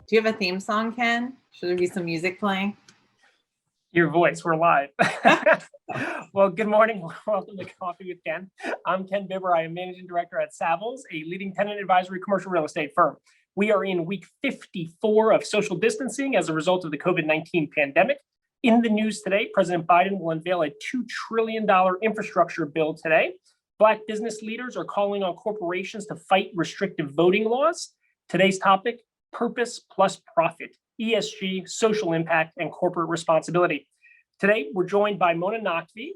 Do you have a theme song, Ken? Should there be some music playing? Your voice, we're live. Well, good morning. Welcome to Coffee with Ken. I'm Ken Bibber. I am Managing Director at Savills, a leading tenant advisory commercial real estate firm. We are in week 54 of social distancing as a result of the COVID-19 pandemic. In the news today, President Biden will unveil a $2 trillion infrastructure bill today. Black business leaders are calling on corporations to fight restrictive voting laws. Today's topic, purpose plus profit, ESG, social impact, and corporate responsibility. Today, we're joined by Mona Naqvi,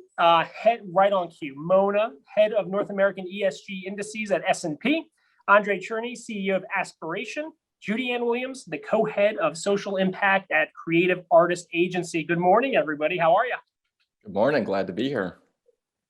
head right on cue. Mona, head of North American ESG indices at S&P. Andrei, CEO of Aspiration. Judee Williams, the co-head of social impact at Creative Artist Agency. Good morning, everybody. How are you? Good morning. Glad to be here.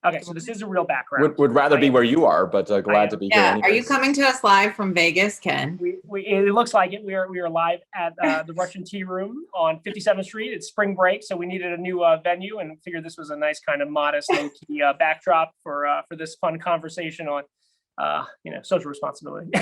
Okay, so this is a real background. Would rather be where you are, but glad to be here. Yeah, anyways. are you coming to us live from Vegas, Ken? It looks like it. We are live at the Russian Tea Room on 57th Street. It's spring break, so we needed a new venue, and figured this was a nice kind of modest, low-key backdrop for this fun conversation on social responsibility.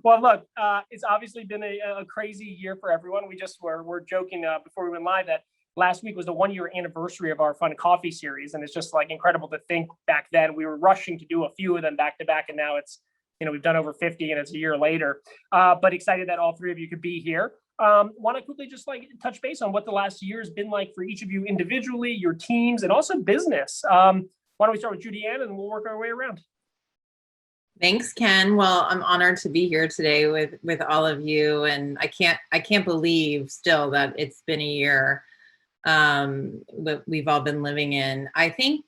Well, look, it's obviously been a crazy year for everyone. We're joking before we went live that last week was the 1-year anniversary of our Fun Coffee series. And it's just like incredible to think back then we were rushing to do a few of them back to back. And now it's, we've done over 50 and it's a year later, but excited that all three of you could be here. Want to quickly just touch base on what the last year has been like for each of you individually, your teams, and also business. Why don't we start with Judee and we'll work our way around. Thanks, Ken. Well, I'm honored to be here today with all of you. And I can't believe still that it's been a year that we've all been living in. I think,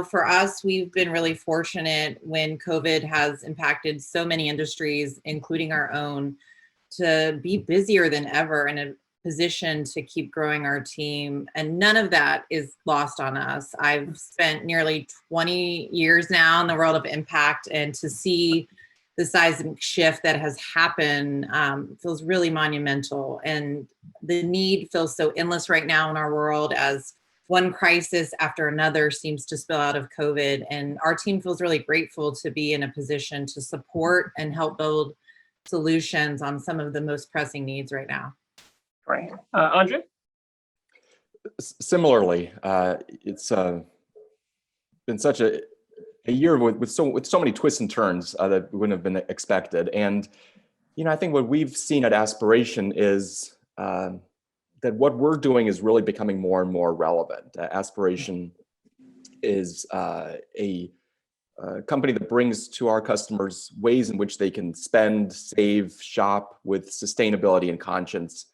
for us, we've been really fortunate when COVID has impacted so many industries, including our own, to be busier than ever in a position to keep growing our team. And none of that is lost on us. I've spent nearly 20 years now in the world of impact, and to see the seismic shift that has happened feels really monumental. And the need feels so endless right now in our world as one crisis after another seems to spill out of COVID. And our team feels really grateful to be in a position to support and help build solutions on some of the most pressing needs right now. Right. Andrei? Similarly, it's been such a year with so many twists and turns that wouldn't have been expected. And, I think what we've seen at Aspiration is that what we're doing is really becoming more and more relevant. Aspiration is a company that brings to our customers ways in which they can spend, save, shop with sustainability and conscience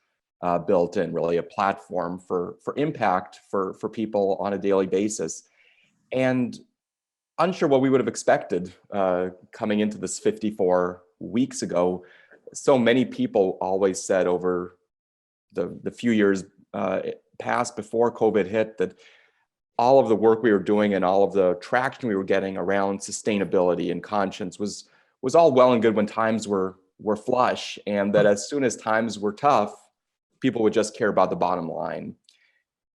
built in, really a platform for impact for people on a daily basis. And unsure what we would have expected coming into this 54 weeks ago. So many people always said over the few years past before COVID hit that all of the work we were doing and all of the traction we were getting around sustainability and conscience was all well and good when times were flush, and that as soon as times were tough, people would just care about the bottom line.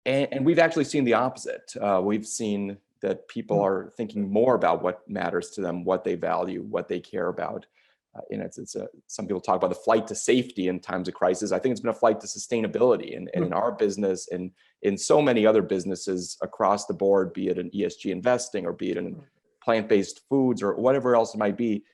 And we've actually seen the opposite. We've seen that people are thinking more about what matters to them, what they value, what they care about. Some people talk about the flight to safety in times of crisis. I think it's been a flight to sustainability, and in our business and in so many other businesses across the board, be it in ESG investing or be it in plant-based foods or whatever else it might be,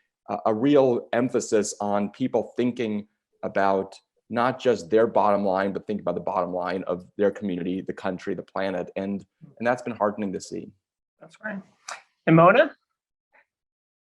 a real emphasis on people thinking about not just their bottom line, but think about the bottom line of their community, the country, the planet. And that's been heartening to see. That's right. And Mona?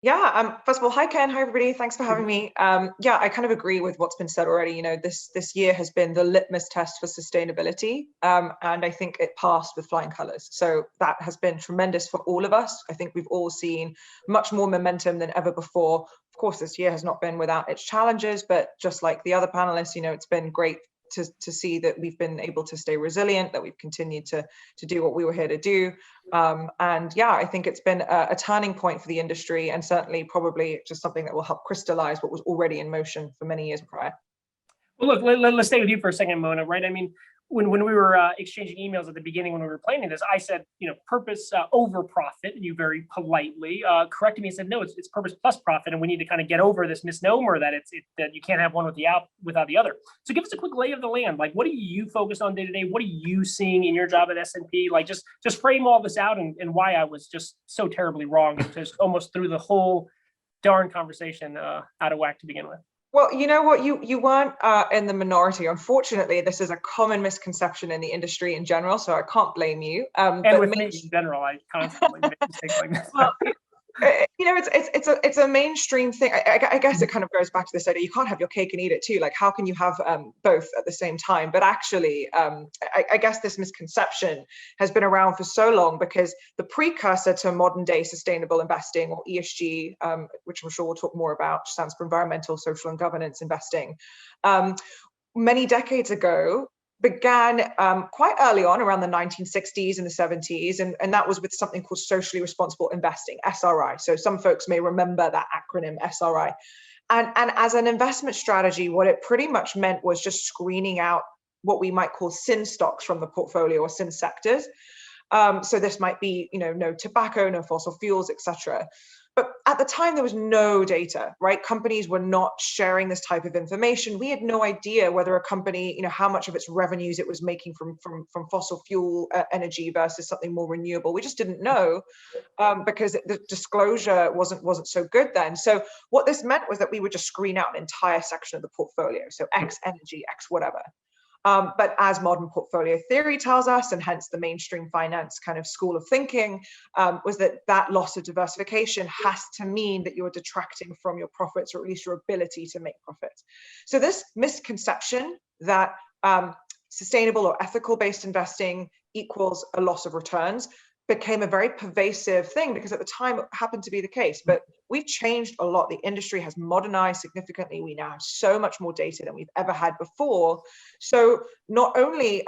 Yeah, first of all, hi Ken, hi everybody, thanks for having me. Yeah, I kind of agree with what's been said already. This year has been the litmus test for sustainability, and I think it passed with flying colors. So that has been tremendous for all of us. I think we've all seen much more momentum than ever before. Of course, this year has not been without its challenges, but just like the other panelists, it's been great to see that we've been able to stay resilient, that we've continued to do what we were here to do. And yeah, I think it's been a turning point for the industry, and certainly probably just something that will help crystallize what was already in motion for many years prior. Well, look, let's stay with you for a second, Mona, right? I mean, when we were exchanging emails at the beginning when we were planning this, I said, purpose over profit, and you very politely corrected me and said, no, it's purpose plus profit, and we need to kind of get over this misnomer that that you can't have one without the other. So give us a quick lay of the land. Like, what do you focus on day to day? What are you seeing in your job at S&P? Like, just frame all this out and why I was just so terribly wrong and just almost threw the whole darn conversation out of whack to begin with. Well, you know what, you weren't in the minority. Unfortunately, this is a common misconception in the industry in general, so I can't blame you. And with me in general, I constantly make mistakes like this. Well, it's a mainstream thing. I guess it kind of goes back to this idea: you can't have your cake and eat it too. Like, how can you have both at the same time? But actually, I guess this misconception has been around for so long because the precursor to modern day sustainable investing, or ESG, which I'm sure we'll talk more about, which stands for environmental, social, and governance investing, many decades ago, began quite early on, around the 1960s and the 70s, and that was with something called socially responsible investing, SRI. So some folks may remember that acronym, SRI. And as an investment strategy, what it pretty much meant was just screening out what we might call sin stocks from the portfolio, or sin sectors. So this might be, no tobacco, no fossil fuels, etc. But at the time, there was no data, right? Companies were not sharing this type of information. We had no idea whether a company, how much of its revenues it was making from fossil fuel energy versus something more renewable. We just didn't know because the disclosure wasn't so good then. So what this meant was that we would just screen out an entire section of the portfolio. So X energy, X whatever. But as modern portfolio theory tells us, and hence the mainstream finance kind of school of thinking, was that loss of diversification has to mean that you're detracting from your profits, or at least your ability to make profits. So this misconception that sustainable or ethical based investing equals a loss of returns became a very pervasive thing, because at the time it happened to be the case. But we've changed a lot. The industry has modernized significantly. We now have so much more data than we've ever had before. So not only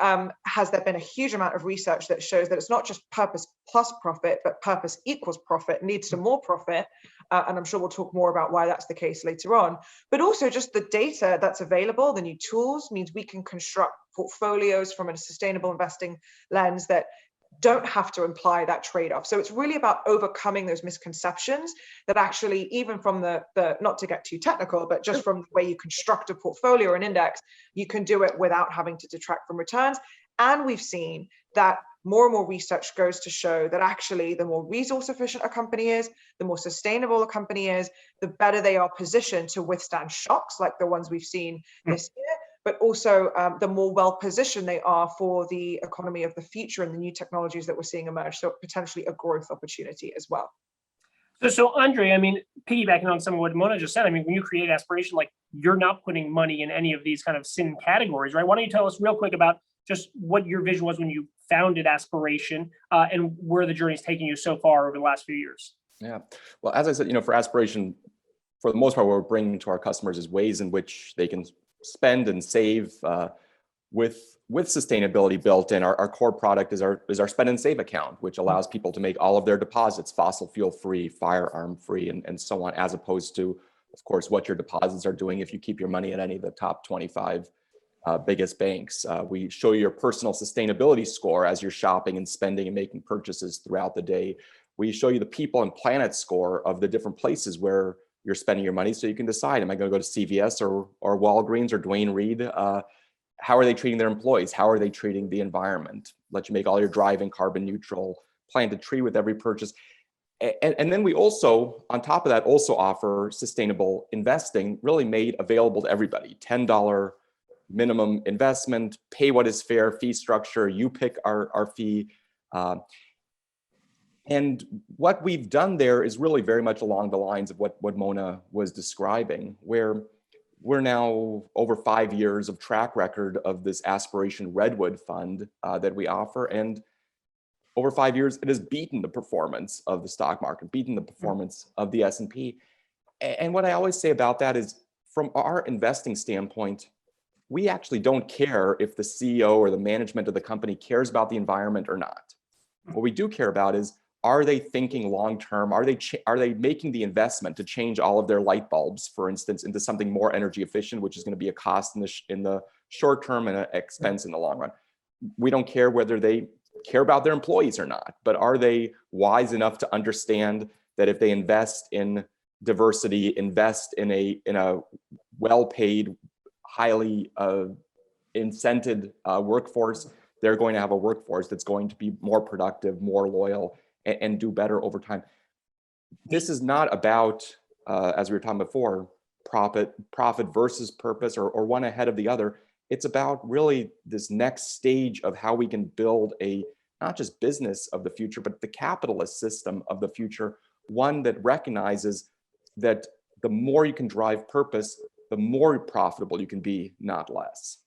has there been a huge amount of research that shows that it's not just purpose plus profit, but purpose equals profit, leads to more profit. And I'm sure we'll talk more about why that's the case later on. But also just the data that's available, the new tools, means we can construct portfolios from a sustainable investing lens that don't have to imply that trade-off. So it's really about overcoming those misconceptions that actually, even from the not to get too technical, but just from the way you construct a portfolio or an index, you can do it without having to detract from returns. And we've seen that more and more research goes to show that actually the more resource efficient a company is, the more sustainable a company is, the better they are positioned to withstand shocks like the ones we've seen this year, but also the more well-positioned they are for the economy of the future and the new technologies that we're seeing emerge. So potentially a growth opportunity as well. So Andrei, piggybacking on some of what Mona just said, when you create Aspiration, like, you're not putting money in any of these kind of sin categories, right? Why don't you tell us real quick about just what your vision was when you founded Aspiration and where the journey's taking you so far over the last few years? Yeah, well, as I said, for Aspiration, for the most part, what we're bringing to our customers is ways in which they can spend and save with sustainability built in. Our core product is our spend and save account, which allows people to make all of their deposits fossil fuel free, firearm free, and so on, as opposed to, of course, what your deposits are doing if you keep your money at any of the top 25 biggest banks. We show you your personal sustainability score as you're shopping and spending and making purchases throughout the day. We show you the people and planet score of the different places where you're spending your money, so you can decide, am I going to go to CVS or Walgreens or Duane Reade? How are they treating their employees? How are they treating the environment? Let you make all your driving carbon neutral, plant a tree with every purchase. And then we also, on top of that, also offer sustainable investing, really made available to everybody. $10 minimum investment, pay what is fair, fee structure, you pick our fee. And what we've done there is really very much along the lines of what Mona was describing, where we're now over 5 years of track record of this Aspiration Redwood fund that we offer. And over 5 years, it has beaten the performance of the stock market, beaten the performance of the S&P. And what I always say about that is, from our investing standpoint, we actually don't care if the CEO or the management of the company cares about the environment or not. What we do care about is, are they thinking long-term? Are they making the investment to change all of their light bulbs, for instance, into something more energy efficient, which is going to be a cost in the short term and an expense in the long run? we don't care whether they care about their employees or not, but are they wise enough to understand that if they invest in diversity, invest in a well-paid, highly incented workforce, they're going to have a workforce that's going to be more productive, more loyal, and do better over time. This is not about, as we were talking before, profit versus purpose or one ahead of the other. It's about really this next stage of how we can build a not just business of the future, but the capitalist system of the future, one that recognizes that the more you can drive purpose, the more profitable you can be, not less.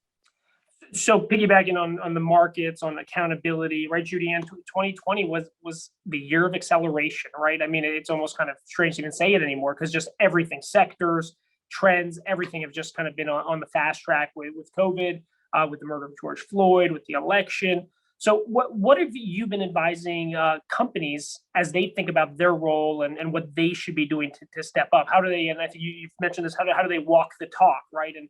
So piggybacking on the markets, on accountability, right, Judee, and 2020 was the year of acceleration, right? I mean, it's almost kind of strange to even say it anymore because just everything, sectors, trends, everything have just kind of been on the fast track with COVID, with the murder of George Floyd, with the election. So what have you been advising companies as they think about their role and what they should be doing to step up? How do they, and I think you've mentioned this, how do they walk the talk, right? And,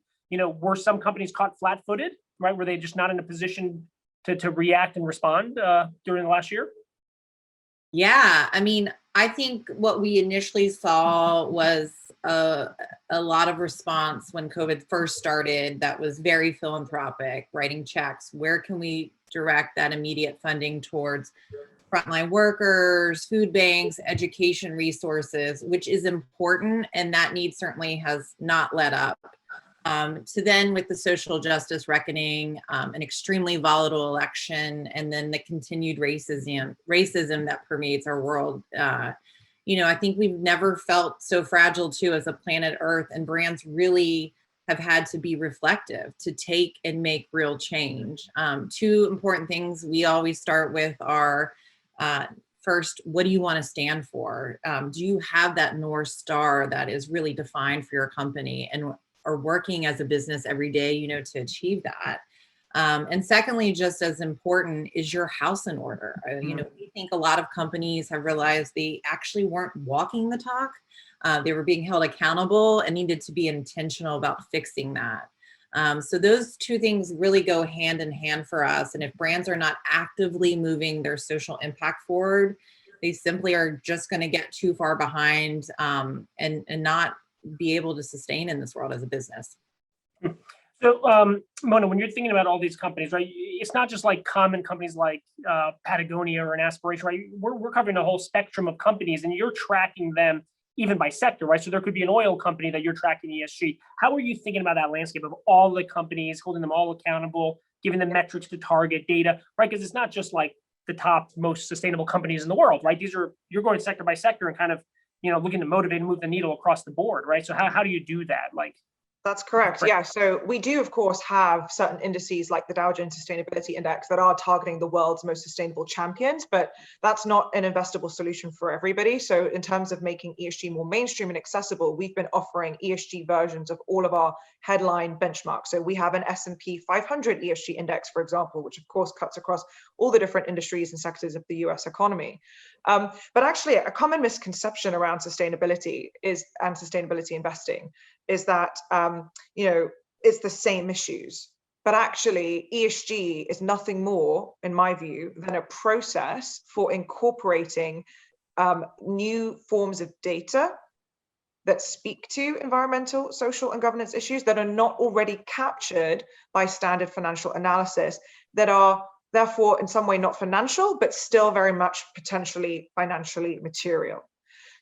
were some companies caught flat-footed, right? Were they just not in a position to react and respond during the last year? Yeah, I mean, I think what we initially saw was a lot of response when COVID first started that was very philanthropic, writing checks. Where can we direct that immediate funding towards frontline workers, food banks, education resources, which is important, and that need certainly has not let up. So then with the social justice reckoning, an extremely volatile election, and then the continued racism that permeates our world, I think we've never felt so fragile too as a planet Earth, and brands really have had to be reflective to take and make real change. Two important things we always start with are, first, what do you want to stand for? Do you have that North Star that is really defined for your company and are working as a business every day, to achieve that? And secondly, just as important, is your house in order? We think a lot of companies have realized they actually weren't walking the talk. They were being held accountable and needed to be intentional about fixing that. So those two things really go hand in hand for us. And if brands are not actively moving their social impact forward, they simply are just going to get too far behind and not be able to sustain in this world as a business. So, Mona, when you're thinking about all these companies, right, it's not just like common companies like Patagonia or an Aspiration, right? We're covering a whole spectrum of companies, and you're tracking them even by sector, right? So there could be an oil company that you're tracking ESG. How are you thinking about that landscape of all the companies, holding them all accountable, giving them metrics to target data, right? Because it's not just like the top most sustainable companies in the world, right? You're going sector by sector and kind of, looking to motivate and move the needle across the board, right? So how do you do that? That's correct. Yeah. So we do, of course, have certain indices like the Dow Jones Sustainability Index that are targeting the world's most sustainable champions, but that's not an investable solution for everybody. So in terms of making ESG more mainstream and accessible, we've been offering ESG versions of all of our headline benchmarks. So we have an S&P 500 ESG index, for example, which of course cuts across all the different industries and sectors of the US economy. But actually, a common misconception around sustainability and sustainability investing is that it's the same issues. But actually, ESG is nothing more, in my view, than a process for incorporating new forms of data that speak to environmental, social, and governance issues that are not already captured by standard financial analysis, that are therefore in some way not financial, but still very much potentially financially material.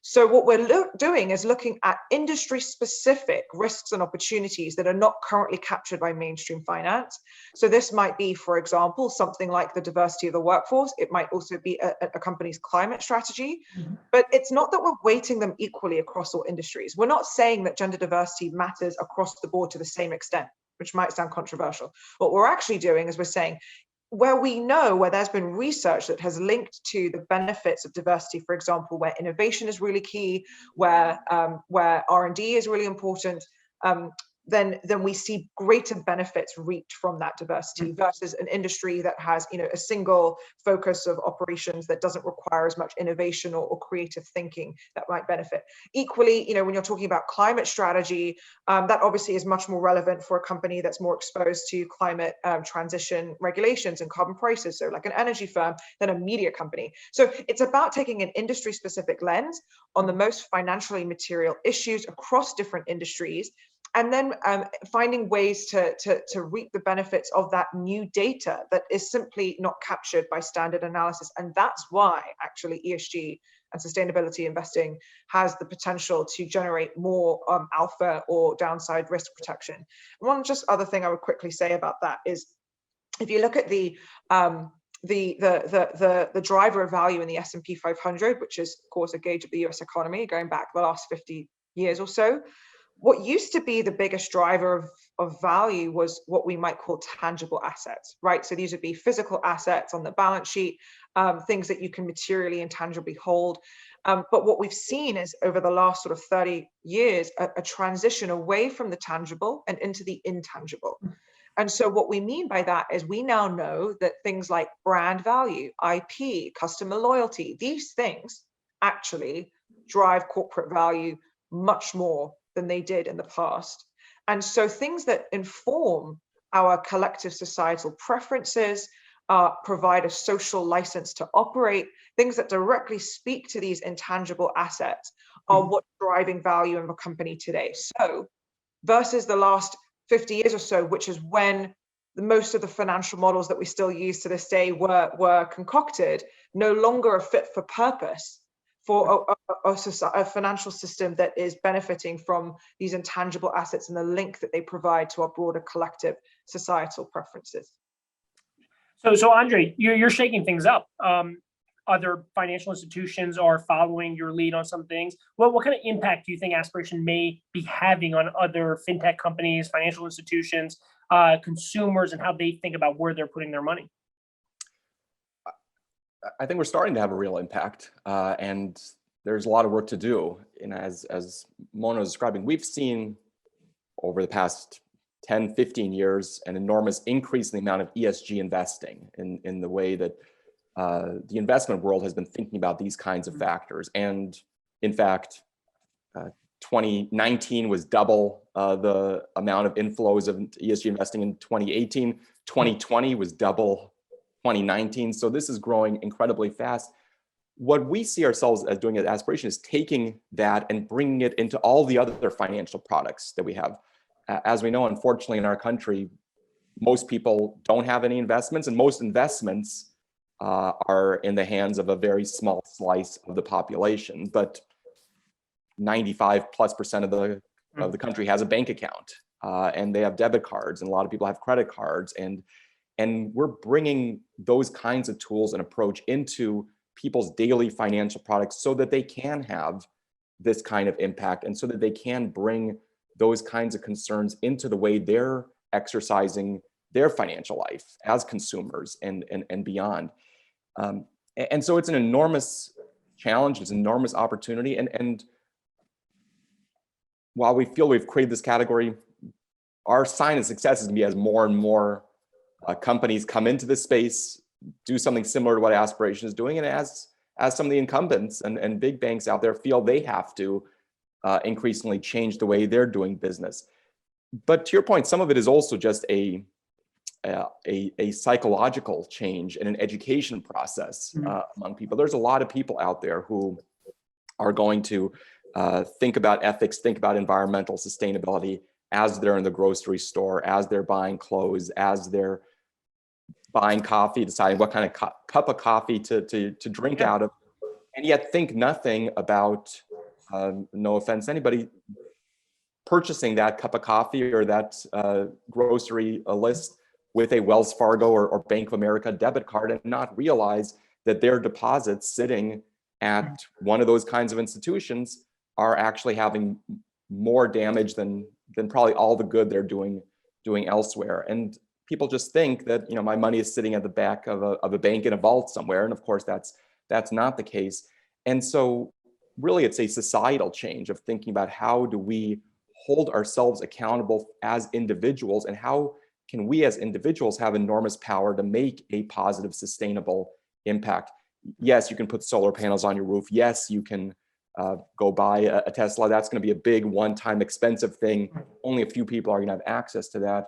So what we're doing is looking at industry-specific risks and opportunities that are not currently captured by mainstream finance. So this might be, for example, something like the diversity of the workforce. It might also be a company's climate strategy. Mm-hmm. But it's not that we're weighting them equally across all industries. We're not saying that gender diversity matters across the board to the same extent, which might sound controversial. What we're actually doing is we're saying, where there's been research that has linked to the benefits of diversity, for example, where innovation is really key, where R&D is really important, then we see greater benefits reaped from that diversity versus an industry that has, a single focus of operations that doesn't require as much innovation or creative thinking that might benefit. Equally, when you're talking about climate strategy, that obviously is much more relevant for a company that's more exposed to climate transition regulations and carbon prices, so like an energy firm, than a media company. So it's about taking an industry-specific lens on the most financially material issues across different industries, and then finding ways to reap the benefits of that new data that is simply not captured by standard analysis. And that's why actually ESG and sustainability investing has the potential to generate more alpha or downside risk protection. One just other thing I would quickly say about that is, if you look at the driver of value in the S&P 500, which is of course a gauge of the US economy going back the last 50 years or so, what used to be the biggest driver of value was what we might call tangible assets, right? So these would be physical assets on the balance sheet, things that you can materially and tangibly hold. But what we've seen is over the last sort of 30 years, a transition away from the tangible and into the intangible. And so what we mean by that is we now know that things like brand value, IP, customer loyalty, these things actually drive corporate value much more than they did in the past. And so things that inform our collective societal preferences, provide a social license to operate, things that directly speak to these intangible assets are what's driving value in a company today. So versus the last 50 years or so, which is when most of the financial models that we still use to this day were concocted, no longer a fit for purpose for a financial system that is benefiting from these intangible assets and the link that they provide to our broader collective societal preferences. So Andrei, you're shaking things up. Other financial institutions are following your lead on some things. Well, what kind of impact do you think Aspiration may be having on other fintech companies, financial institutions, consumers, and how they think about where they're putting their money? I think we're starting to have a real impact, and there's a lot of work to do. And as Mona was describing, we've seen over the past 10, 15 years an enormous increase in the amount of ESG investing in the way that the investment world has been thinking about these kinds of factors. And in fact, 2019 was double the amount of inflows of ESG investing in 2018. 2020 was double 2019. So this is growing incredibly fast. What we see ourselves as doing at Aspiration is taking that and bringing it into all the other financial products that we have. As we know, unfortunately, in our country, most people don't have any investments, and most investments are in the hands of a very small slice of the population. But 95+% of the country has a bank account, and they have debit cards, and a lot of people have credit cards, and we're bringing those kinds of tools and approach into people's daily financial products so that they can have this kind of impact, and so that they can bring those kinds of concerns into the way they're exercising their financial life as consumers and beyond. And so it's an enormous challenge, it's an enormous opportunity. And while we feel we've created this category, our sign of success is to be as more and more companies come into this space, do something similar to what Aspiration is doing, and as some of the incumbents and big banks out there feel they have to increasingly change the way they're doing business. But to your point, some of it is also just a psychological change and an education process among people. There's a lot of people out there who are going to think about ethics, think about environmental sustainability as they're in the grocery store, as they're buying clothes, as they're buying coffee, deciding what kind of cup of coffee to drink out of, and yet think nothing about, no offense to anybody, purchasing that cup of coffee or that grocery list with a Wells Fargo or Bank of America debit card, and not realize that their deposits sitting at one of those kinds of institutions are actually having more damage than probably all the good they're doing elsewhere. And people just think that, my money is sitting at the back of a bank in a vault somewhere, and of course that's not the case. And so really it's a societal change of thinking about how do we hold ourselves accountable as individuals, and how can we as individuals have enormous power to make a positive, sustainable impact. Yes, you can put solar panels on your roof. Yes, you can go buy a Tesla. That's going to be a big one-time expensive thing. Only a few people are going to have access to that.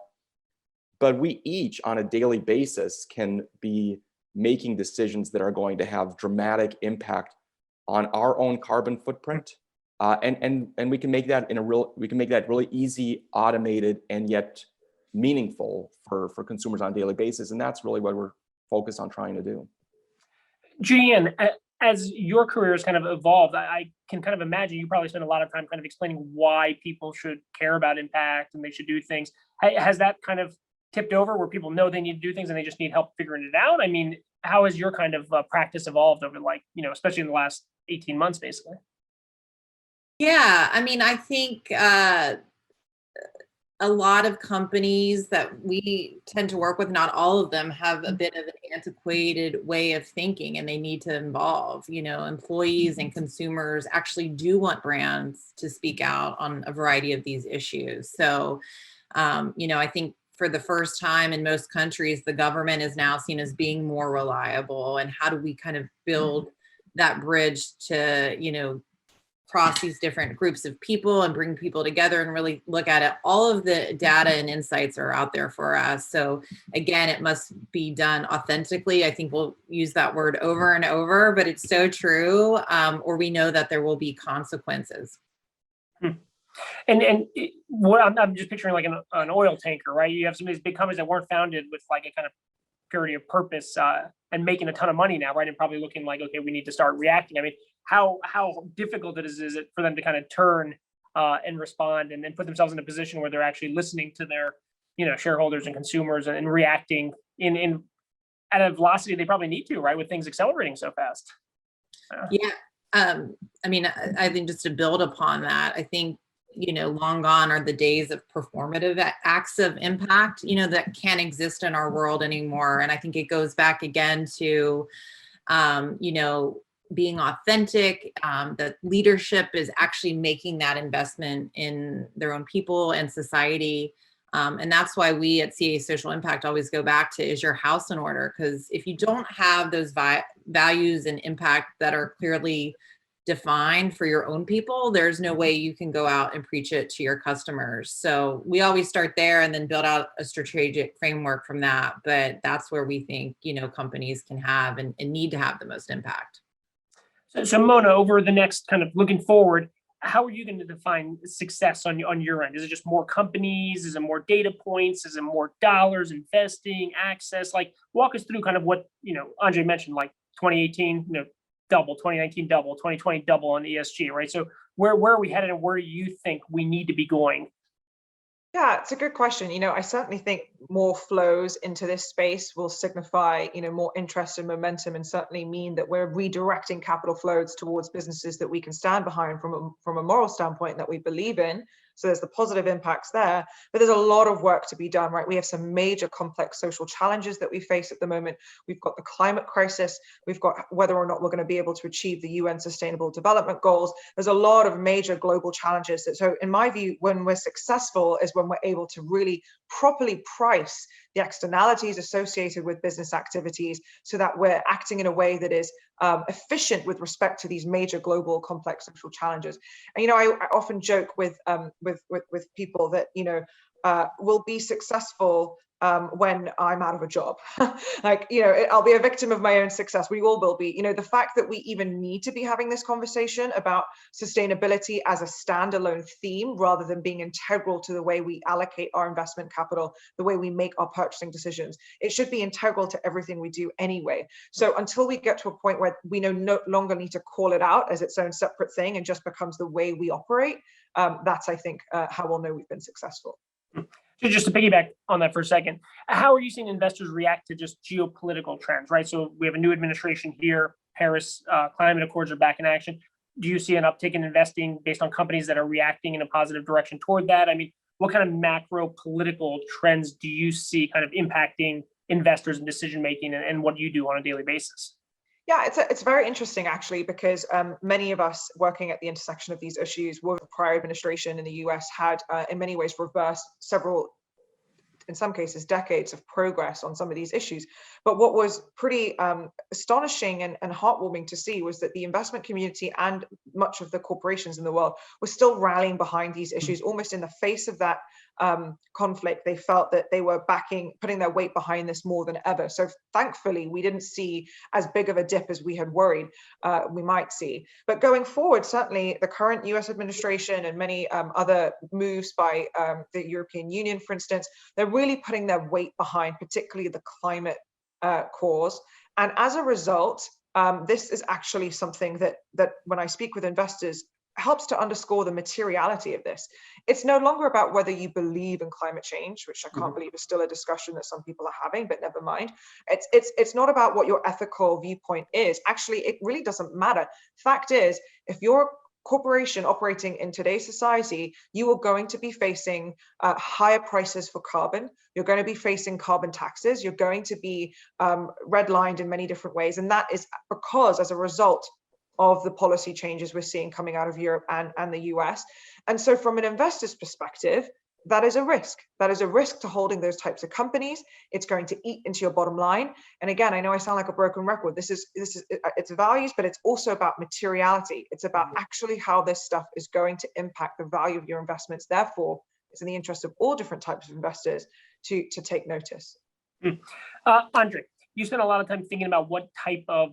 But we each on a daily basis can be making decisions that are going to have dramatic impact on our own carbon footprint. And we can make that really easy, automated, and yet meaningful for consumers on a daily basis. And that's really what we're focused on trying to do. Judee, as your career has kind of evolved, I can kind of imagine you probably spend a lot of time kind of explaining why people should care about impact and they should do things. Has that kind of tipped over where people know they need to do things and they just need help figuring it out? I mean, how has your kind of practice evolved over, like, especially in the last 18 months, basically? Yeah, I mean, I think a lot of companies that we tend to work with, not all of them, have a bit of an antiquated way of thinking, and they need to evolve. Employees and consumers actually do want brands to speak out on a variety of these issues. So, I think for the first time in most countries, the government is now seen as being more reliable. And how do we kind of build that bridge to, cross these different groups of people and bring people together and really look at it? All of the data and insights are out there for us. So again, it must be done authentically. I think we'll use that word over and over, but it's so true. Or we know that there will be consequences. And what I'm just picturing like an oil tanker, right? You have some of these big companies that weren't founded with like a kind of purity of purpose and making a ton of money now, right? And probably looking like, okay, we need to start reacting. I mean, how difficult is it for them to kind of turn and respond and then put themselves in a position where they're actually listening to their shareholders and consumers and reacting in at a velocity they probably need to, right? With things accelerating so fast. Yeah. I mean, I think just to build upon that, I think long gone are the days of performative acts of impact, that can't exist in our world anymore. And I think it goes back again to, being authentic, that leadership is actually making that investment in their own people and society. And that's why we at CA Social Impact always go back to, is your house in order? Because if you don't have those values and impact that are clearly defined for your own people, there's no way you can go out and preach it to your customers. So we always start there and then build out a strategic framework from that. But that's where we think, companies can have and need to have the most impact. So Mona, over the next kind of looking forward, how are you going to define success on your end? Is it just more companies? Is it more data points? Is it more dollars, investing, access? Like, walk us through kind of what, Andrei mentioned, like 2018, double, 2019 double, 2020 double on ESG, right? So where are we headed and where do you think we need to be going? Yeah, it's a good question. I certainly think more flows into this space will signify, more interest and momentum, and certainly mean that we're redirecting capital flows towards businesses that we can stand behind from a moral standpoint that we believe in. So there's the positive impacts there, but there's a lot of work to be done, right? We have some major complex social challenges that we face at the moment. We've got the climate crisis. We've got whether or not we're going to be able to achieve the UN Sustainable Development Goals. There's a lot of major global challenges. So in my view, when we're successful is when we're able to really properly price the externalities associated with business activities so that we're acting in a way that is efficient with respect to these major global complex social challenges. And I often joke with people that we'll be successful when I'm out of a job. I'll be a victim of my own success. We all will be. The fact that we even need to be having this conversation about sustainability as a standalone theme rather than being integral to the way we allocate our investment capital, the way we make our purchasing decisions, it should be integral to everything we do anyway. So until we get to a point where we no longer need to call it out as its own separate thing and just becomes the way we operate, that's, I think, how we'll know we've been successful. So just to piggyback on that for a second, how are you seeing investors react to just geopolitical trends, right? So we have a new administration here, Paris climate accords are back in action. Do you see an uptick in investing based on companies that are reacting in a positive direction toward that? I mean, what kind of macro political trends do you see kind of impacting investors and decision-making and what you do on a daily basis? Yeah, it's very interesting actually, because many of us working at the intersection of these issues with the prior administration in the US had in many ways reversed several, in some cases, decades of progress on some of these issues. But what was pretty astonishing and heartwarming to see was that the investment community and much of the corporations in the world were still rallying behind these issues, almost in the face of that conflict. They felt that they were putting their weight behind this more than ever. So thankfully, we didn't see as big of a dip as we had worried we might see. But going forward, certainly the current US administration and many other moves by the European Union, for instance, they're really putting their weight behind, particularly the climate cause. And as a result, this is actually something that when I speak with investors, helps to underscore the materiality of this. It's no longer about whether you believe in climate change, which I can't believe is still a discussion that some people are having, but never mind. It's not about what your ethical viewpoint is. Actually, it really doesn't matter. Fact is, if you're a corporation operating in today's society, you are going to be facing higher prices for carbon. You're going to be facing carbon taxes. You're going to be redlined in many different ways. And that is because, as a result of the policy changes we're seeing coming out of Europe and the US. And so from an investor's perspective, that is a risk. That is a risk to holding those types of companies. It's going to eat into your bottom line. And again, I know I sound like a broken record. This is it's values, but it's also about materiality. It's about actually how this stuff is going to impact the value of your investments. Therefore, it's in the interest of all different types of investors to take notice. Andrei, you spend a lot of time thinking about what type of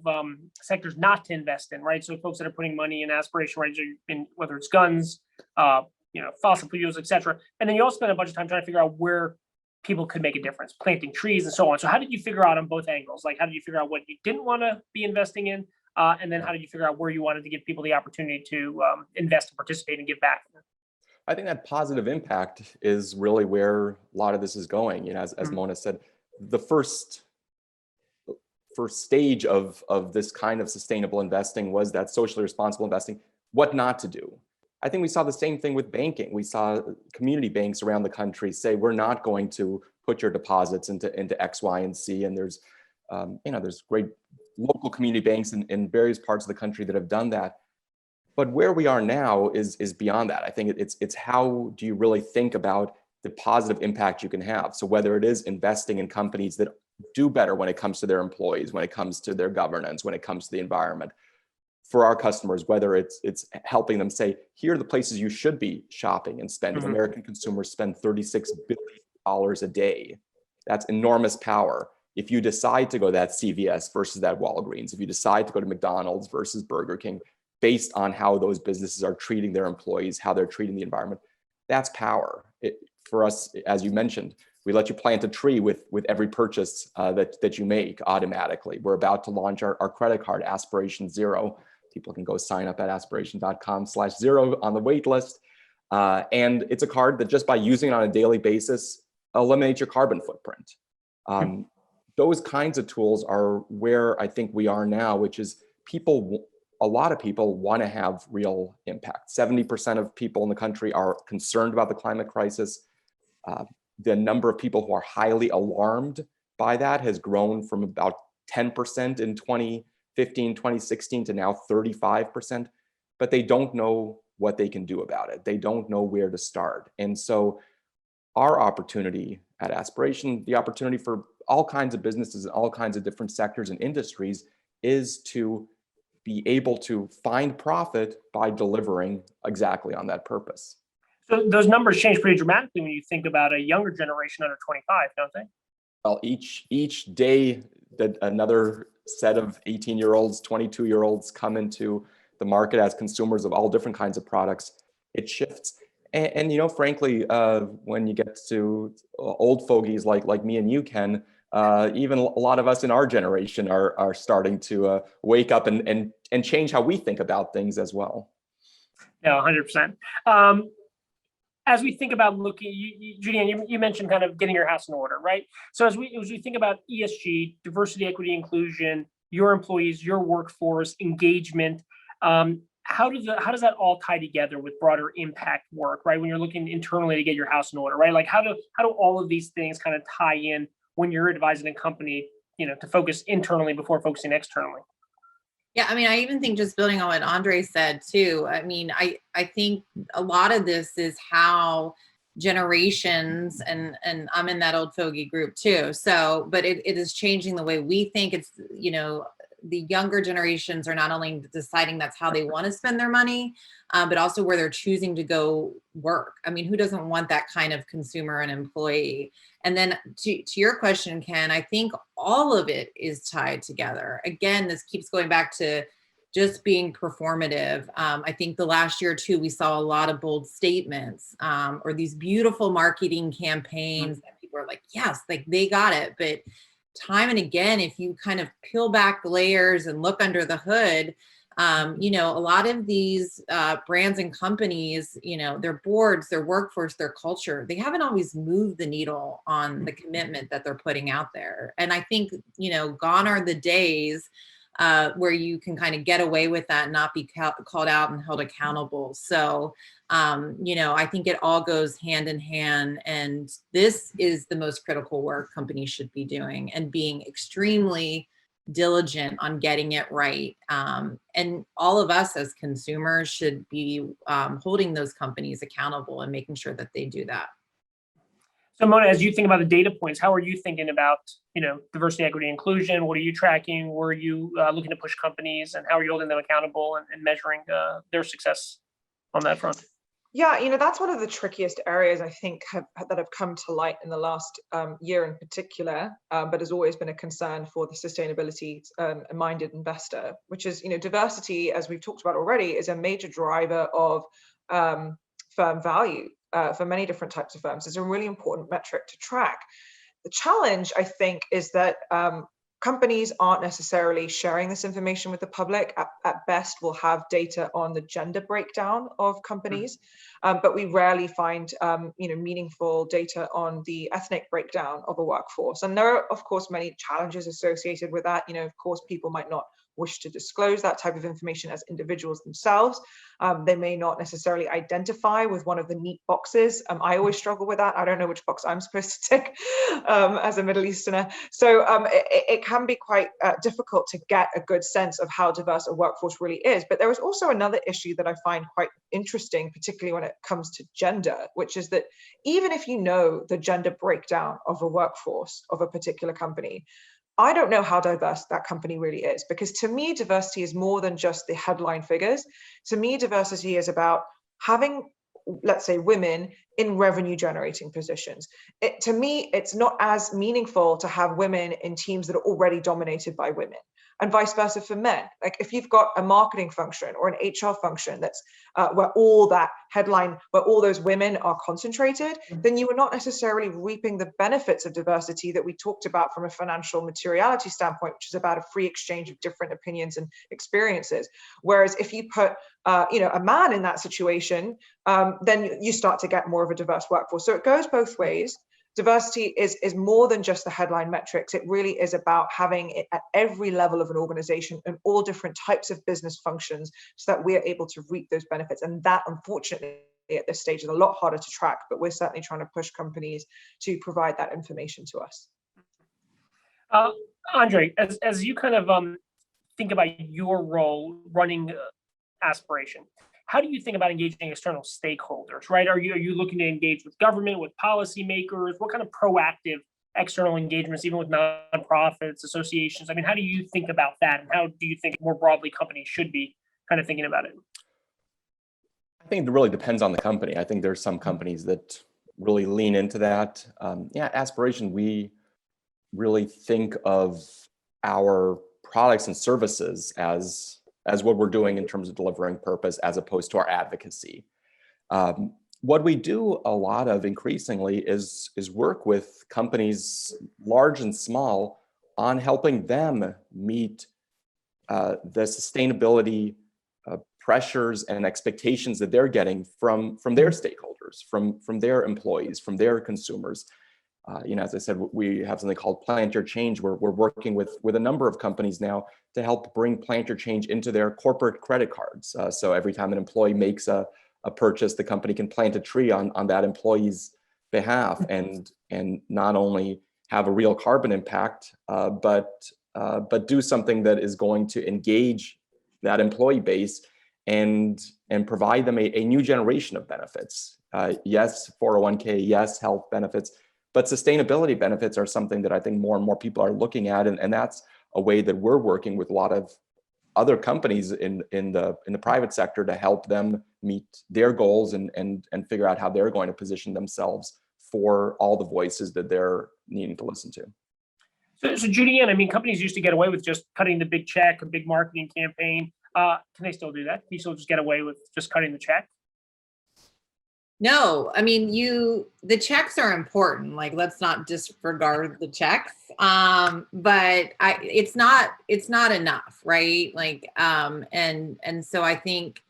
sectors not to invest in, right? So folks that are putting money in aspiration, right? In whether it's guns, fossil fuels, etc. And then you also spend a bunch of time trying to figure out where people could make a difference, planting trees and so on. So how did you figure out on both angles? Like, how did you figure out what you didn't want to be investing in? And then how did you figure out where you wanted to give people the opportunity to invest and participate and give back? I think that positive impact is really where a lot of this is going. As Mona said, the first stage of this kind of sustainable investing was that socially responsible investing, what not to do. I think we saw the same thing with banking. We saw community banks around the country say, we're not going to put your deposits into X, Y, and Z. And there's great local community banks in various parts of the country that have done that. But where we are now is beyond that. I think it's how do you really think about the positive impact you can have? So whether it is investing in companies that do better when it comes to their employees, when it comes to their governance, when it comes to the environment, for our customers, whether it's helping them say, here are the places you should be shopping and spending. American consumers spend $36 billion a day. That's enormous power. If you decide to go to that CVS versus that Walgreens, if you decide to go to McDonald's versus Burger King, based on how those businesses are treating their employees, how they're treating the environment, that's power. For us, as you mentioned, we let you plant a tree with every purchase that you make automatically. We're about to launch our credit card, Aspiration Zero. People can go sign up at aspiration.com/0 on the wait list. And it's a card that just by using it on a daily basis, eliminates your carbon footprint. Those kinds of tools are where I think we are now, which is a lot of people want to have real impact. 70% of people in the country are concerned about the climate crisis. The number of people who are highly alarmed by that has grown from about 10% in 2015, 2016 to now 35%, but they don't know what they can do about it. They don't know where to start. And so our opportunity at Aspiration, the opportunity for all kinds of businesses and all kinds of different sectors and industries is to be able to find profit by delivering exactly on that purpose. So those numbers change pretty dramatically when you think about a younger generation under 25, don't they? Well, each day that another set of 18-year-olds, 22-year-olds come into the market as consumers of all different kinds of products, it shifts. And frankly, when you get to old fogies like me and you, Ken, even a lot of us in our generation are starting to wake up and change how we think about things as well. Yeah, 100%. As we think about looking, Judee, you mentioned kind of getting your house in order, right? So as we think about ESG, diversity, equity, inclusion, your employees, your workforce, engagement, how does that all tie together with broader impact work, right? When you're looking internally to get your house in order, right? Like how do all of these things kind of tie in when you're advising a company, to focus internally before focusing externally? Yeah, I mean, I even think just building on what Andrei said too. I mean, I think a lot of this is how generations, and I'm in that old fogey group too. So, but it is changing the way we think. It's, you know, the younger generations are not only deciding that's how they want to spend their money, but also where they're choosing to go work. I mean, who doesn't want that kind of consumer and employee? And then to your question, Ken, I think all of it is tied together. Again, this keeps going back to just being performative. I think the last year or two, we saw a lot of bold statements, or these beautiful marketing campaigns that people are like, yes, like they got it. But time and again, if you kind of peel back the layers and look under the hood, you know, a lot of these brands and companies, you know, their boards, their workforce, their culture, they haven't always moved the needle on the commitment that they're putting out there. And I think, you know, gone are the days where you can kind of get away with that and not be called out and held accountable. So, you know, I think it all goes hand in hand. And this is the most critical work companies should be doing, and being extremely diligent on getting it right. And all of us as consumers should be holding those companies accountable and making sure that they do that. So Mona, as you think about the data points, how are you thinking about, you know, diversity, equity, inclusion? What are you tracking? Where are you looking to push companies, and how are you holding them accountable and measuring their success on that front? Yeah, you know, that's one of the trickiest areas I think that have come to light in the last year in particular, but has always been a concern for the sustainability-minded investor, which is, you know, diversity, as we've talked about already, is a major driver of firm value for many different types of firms. It's a really important metric to track. The challenge, I think, is that companies aren't necessarily sharing this information with the public. At best, we'll have data on the gender breakdown of companies, but we rarely find you know, meaningful data on the ethnic breakdown of a workforce. And there are, of course, many challenges associated with that. You know, of course, people might not wish to disclose that type of information as individuals themselves. They may not necessarily identify with one of the neat boxes. I always struggle with that. I don't know which box I'm supposed to tick as a Middle Easterner. So it can be quite difficult to get a good sense of how diverse a workforce really is. But there is also another issue that I find quite interesting, particularly when it comes to gender, which is that even if you know the gender breakdown of a workforce of a particular company, I don't know how diverse that company really is, because to me, diversity is more than just the headline figures. To me, diversity is about having, let's say, women in revenue generating positions. To me, it's not as meaningful to have women in teams that are already dominated by women, and vice versa for men. Like if you've got a marketing function or an HR function that's where all that headline, where all those women are concentrated, then you are not necessarily reaping the benefits of diversity that we talked about from a financial materiality standpoint, which is about a free exchange of different opinions and experiences. Whereas if you put you know, a man in that situation, then you start to get more of a diverse workforce. So it goes both ways. Diversity is more than just the headline metrics. It really is about having it at every level of an organization and all different types of business functions, so that we are able to reap those benefits. And that, unfortunately, at this stage is a lot harder to track, but we're certainly trying to push companies to provide that information to us. Andrei, as you kind of think about your role running Aspiration, how do you think about engaging external stakeholders, right? Are you looking to engage with government, with policymakers? What kind of proactive external engagements, even with nonprofits, associations? I mean, how do you think about that? And how do you think more broadly companies should be kind of thinking about it? I think it really depends on the company. I think there's some companies that really lean into that. Yeah, Aspiration, we really think of our products and services as what we're doing in terms of delivering purpose, as opposed to our advocacy. What we do a lot of increasingly is work with companies large and small on helping them meet the sustainability pressures and expectations that they're getting from their stakeholders, from their employees, from their consumers. You know, as I said, we have something called Plant Your Change, where we're working with a number of companies now to help bring Plant Your Change into their corporate credit cards. So every time an employee makes a purchase, the company can plant a tree on that employee's behalf, and not only have a real carbon impact, but do something that is going to engage that employee base and provide them a new generation of benefits. Yes, 401k, yes, health benefits, but sustainability benefits are something that I think more and more people are looking at, and that's a way that we're working with a lot of other companies in the private sector to help them meet their goals and figure out how they're going to position themselves for all the voices that they're needing to listen to. So Judee, I mean, companies used to get away with just cutting the big check, a big marketing campaign. Can they still do that? Can you still just get away with just cutting the check? No, I mean, the checks are important. Like, let's not disregard the checks. But it's not enough, right? Like, and so I think,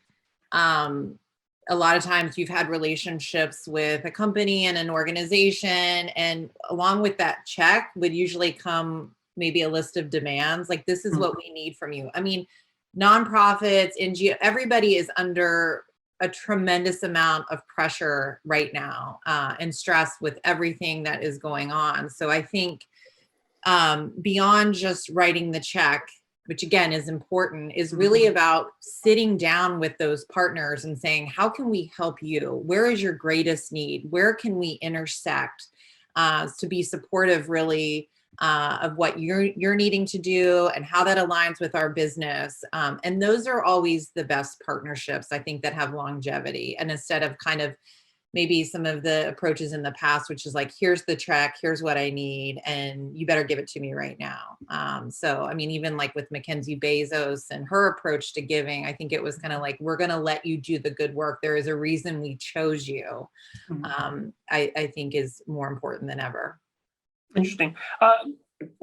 a lot of times you've had relationships with a company and an organization, and along with that check would usually come maybe a list of demands. Like, this is what we need from you. I mean, nonprofits, NGO, everybody is under a tremendous amount of pressure right now, and stress with everything that is going on. So I think, beyond just writing the check, which again is important, is really about sitting down with those partners and saying, how can we help you? Where is your greatest need? Where can we intersect, to be supportive really, of what you're needing to do and how that aligns with our business. And those are always the best partnerships, I think, that have longevity. And instead of kind of maybe some of the approaches in the past, which is like, here's the check, here's what I need, and you better give it to me right now. So, I mean, even like with Mackenzie Bezos and her approach to giving, I think it was kind of like, we're going to let you do the good work. There is a reason we chose you. I think is more important than ever. Interesting.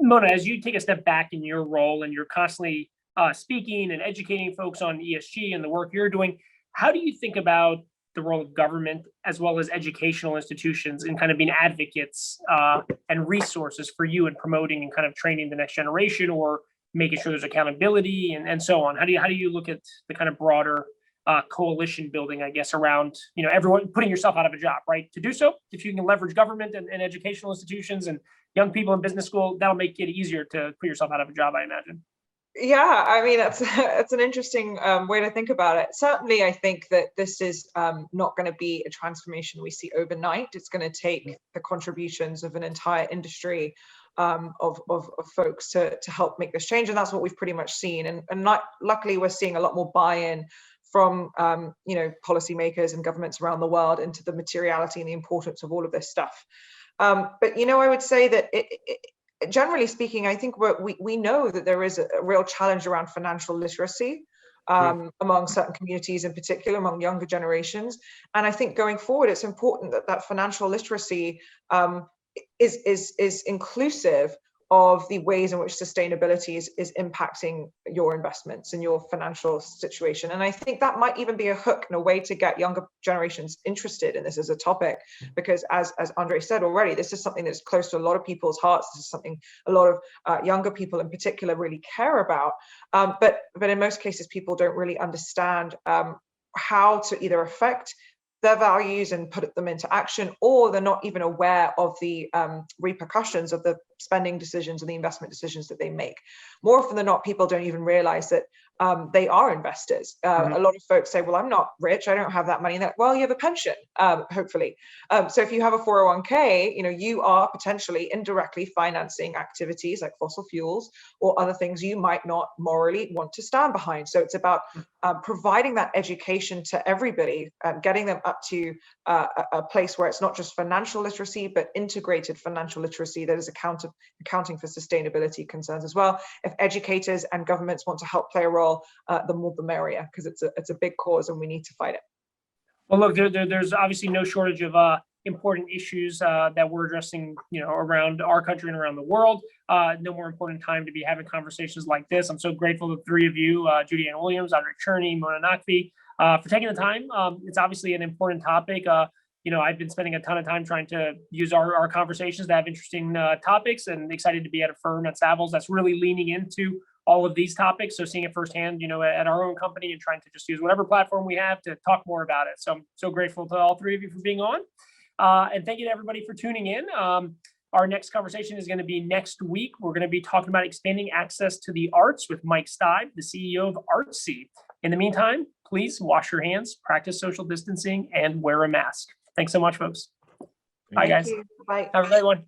Mona, as you take a step back in your role and you're constantly speaking and educating folks on ESG and the work you're doing, how do you think about the role of government as well as educational institutions in kind of being advocates and resources for you in promoting and kind of training the next generation, or making sure there's accountability and so on? How do you look at the kind of broader coalition building, I guess, around, everyone putting yourself out of a job, right? To do so, if you can leverage government and educational institutions and young people in business school, that'll make it easier to put yourself out of a job, I imagine. Yeah, I mean, that's an interesting way to think about it. Certainly, I think that this is not going to be a transformation we see overnight. It's going to take the contributions of an entire industry of folks to help make this change, and that's what we've pretty much seen. And luckily, we're seeing a lot more buy-in from policymakers and governments around the world into the materiality and the importance of all of this stuff. But I would say that generally speaking, I think we know that there is a real challenge around financial literacy among certain communities, in particular among younger generations. And I think going forward, it's important that financial literacy is inclusive of the ways in which sustainability is impacting your investments and your financial situation. And I think that might even be a hook and a way to get younger generations interested in this as a topic, because as Andrei said already, this is something that's close to a lot of people's hearts. This is something a lot of younger people in particular really care about. But in most cases, people don't really understand how to either affect their values and put them into action, or they're not even aware of the repercussions of the spending decisions and the investment decisions that they make. More often than not, people don't even realize that they are investors. A lot of folks say, well, I'm not rich, I don't have that money. Well, you have a pension, hopefully. So if you have a 401k, you are potentially indirectly financing activities like fossil fuels or other things you might not morally want to stand behind. So it's about providing that education to everybody, getting them up to a place where it's not just financial literacy, but integrated financial literacy that is accounting for sustainability concerns as well. If educators and governments want to help play a role, the more the merrier, because it's a big cause and we need to fight it. Well, look, there's obviously no shortage of important issues that we're addressing, around our country and around the world. No more important time to be having conversations like this. I'm so grateful to the three of you, Judee Ann Williams, Andrei Cherney, Mona Naqvi, for taking the time. It's obviously an important topic. I've been spending a ton of time trying to use our conversations to have interesting topics, and excited to be at a firm at Savills that's really leaning into all of these topics. So seeing it firsthand, at our own company, and trying to just use whatever platform we have to talk more about it. So I'm so grateful to all three of you for being on. And thank you to everybody for tuning in. Our next conversation is going to be next week. We're going to be talking about expanding access to the arts with Mike Stibe, the CEO of Artsy. In the meantime, please wash your hands, practice social distancing, and wear a mask. Thanks so much, folks. Bye, guys. Bye. Have a great one.